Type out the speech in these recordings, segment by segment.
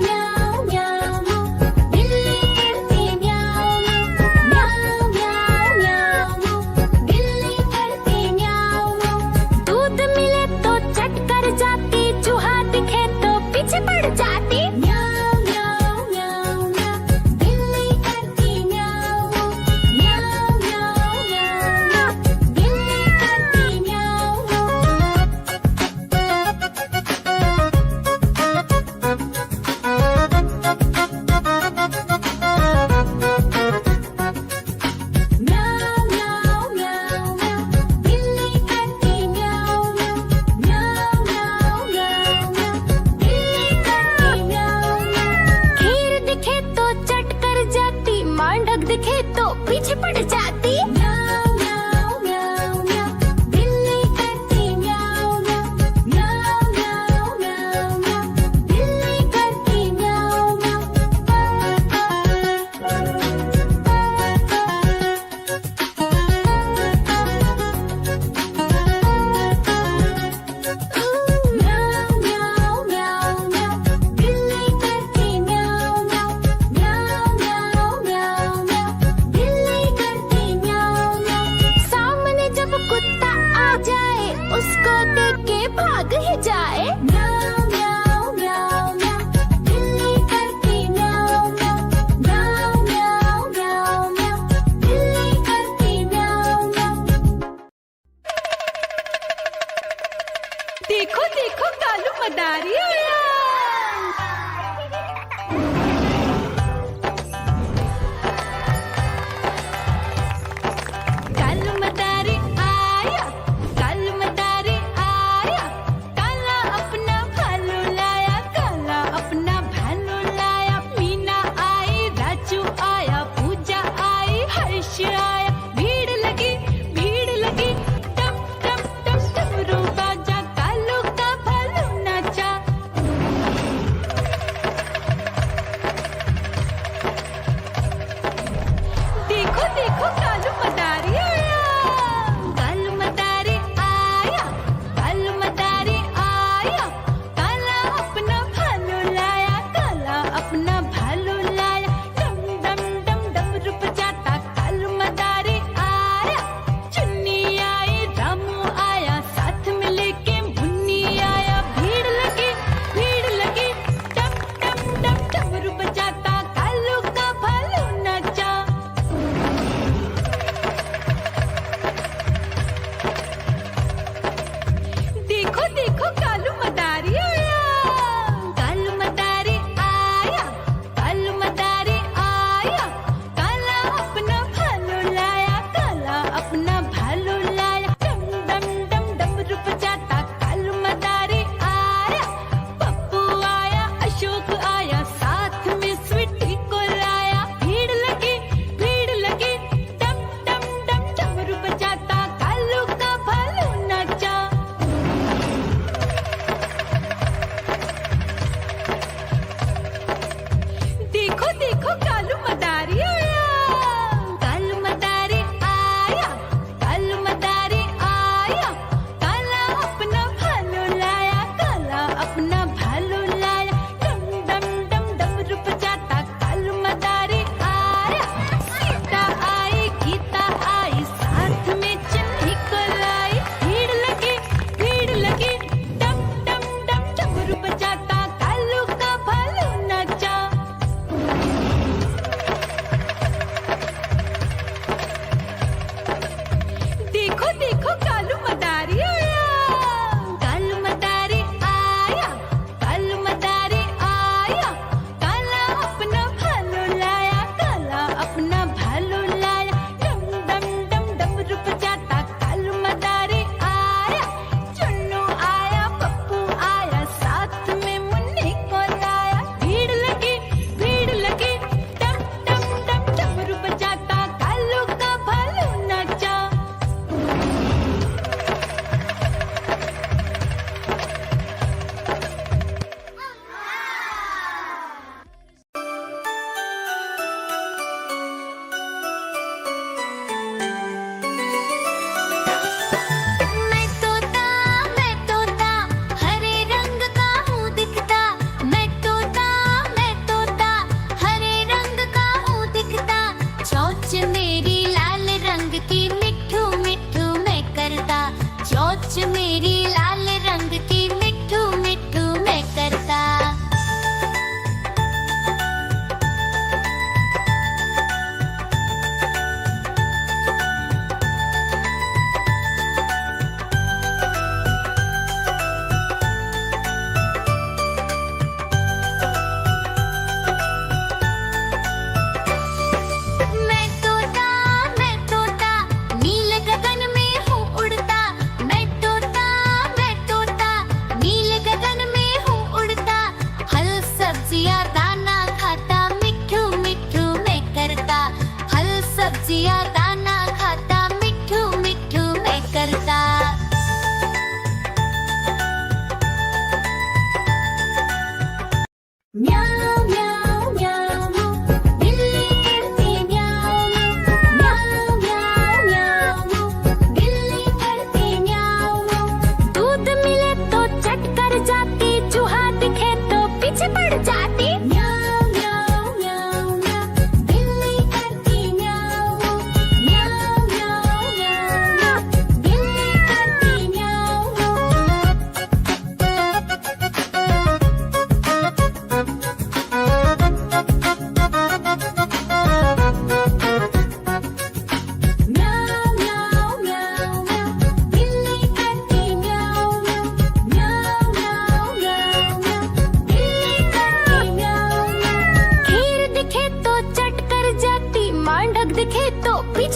म्याऊ म्याऊ म्याऊ, बिल्ली करती म्याऊ म्याऊ म्याऊ म्याऊ, बिल्ली करती म्याऊ म्याऊ। दूध मिले तो चट कर जाती, चूहा दिखे तो पीछे पड़ जाती। म्याऊ म्याऊ म्याऊ म्याऊ, बिल्ली करती म्याऊ म्याऊ म्याऊ म्याऊ, बिल्ली करती म्याऊ म्याऊ।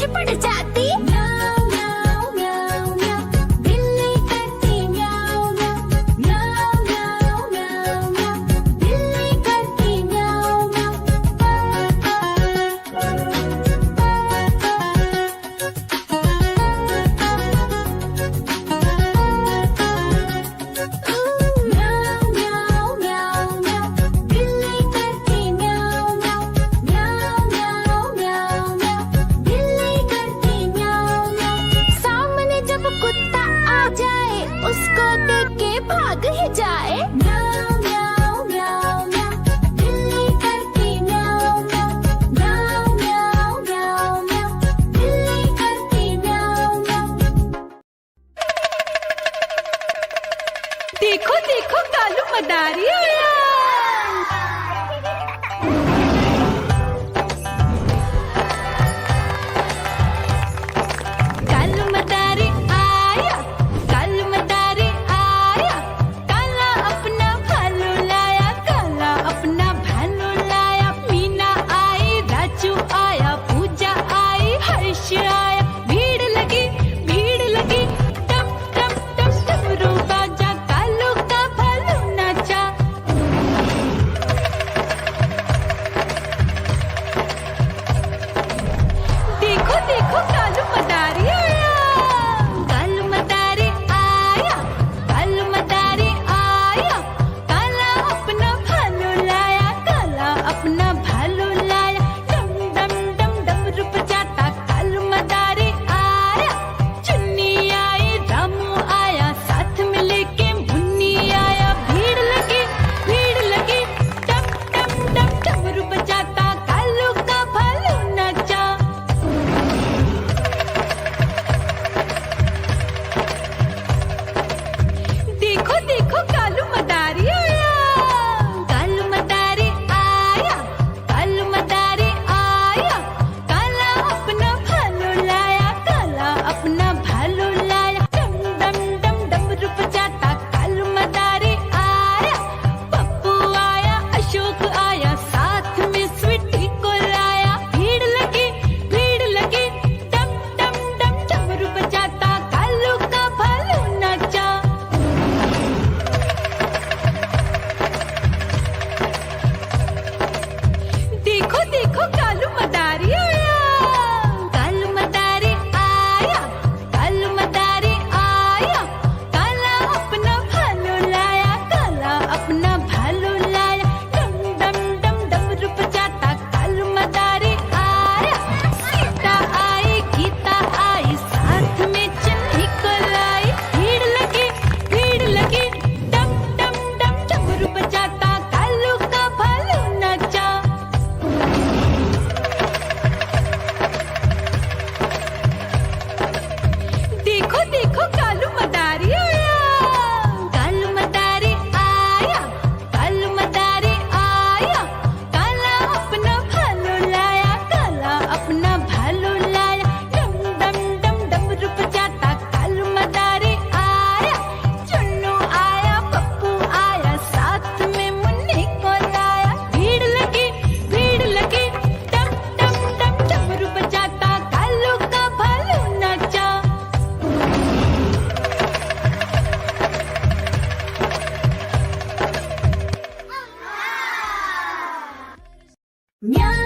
पड़ जाती। म्याऊं म्याऊं म्याऊं म्याऊं, बिल्ली करती म्याऊं म्याऊं। म्याऊं म्याऊं म्याऊं म्याऊं, बिल्ली करती म्याऊं म्याऊं। म्याऊं म्याऊं म्याऊं, बिल्ली करती म्याऊं म्याऊं। म्याऊं म्याऊं म्याऊं म्याऊं, बिल्ली करती म्याऊं म्याऊं। सामने जब कुत्ता आ जाए, उसको देख के भाग ही जाए। म्याऊं म्याऊं म्याऊं म्याऊं, बिल्ली करती म्याऊं म्याऊं। म्याऊं म्याऊं म्याऊं म्याऊं, बिल्ली करती म्याऊं म्याऊं। देखो देखो कालू मदारी आया। कालू मदारी आया, कालू मदारी आया। काला अपना भालू लाया, काला अपना भालू लाया। मीना आई, राजू आया, पूजा आई, हर्ष आया। भीड़ लगी टम टम टम डमरू बाजा। कालू का भालू नाचा। देखो देखो कालू मदारी आया। कालू मदारी आया, कालू मदारी आया। काला अपना भालू लाया, काला अपना भालू लाया। डम डम डम डमरू बजाता कालू मदारी आया। चुन्नी आई, रामू आया, साथ में लेके मुन्नी आया। भीड़ लगी टम टम टम डमरू बजाता कालू का भालू नाचा। देखो देखो कालू मदारी आया। कालू मदारी आया, कालू मदारी आया। काला अपना भालू लाया, काला अपना भालू लाया। डम डम डम डमरू बजाता कालू मदारी आया। पप्पू आया, अशोक आया, साथ में स्वीटी को लाया। भीड़ लगी टम टम टम डमरू बजाता कालू का भालू नाचा। देखो देखो कालू मदारी आया। कालू मदारी आया, कालू मदारी आया। काला अपना भालू लाया, काला अपना भालू लाया। डम डम डम डमरू बजाता कालू मदारी आया। सीता आई, गीता आई, साथ में चन्नी को लाई। भीड़ लगी टम टम टम डमरू बजाता कालू का भालू नाचा। देखो देखो कालू मदारी आया। कालू मदारी आया, कालू मदारी आया। काला अपना भालू लाया, काला अपना भालू लाया। डम डम डम डमरू बजाता कालू मदारी आया। चुन्नू आया, पप्पू आया, साथ में मुन्नी को लाया। भीड़ लगी टम टम टम डमरू बजाता कालू का भालू नाचा। म्याऊं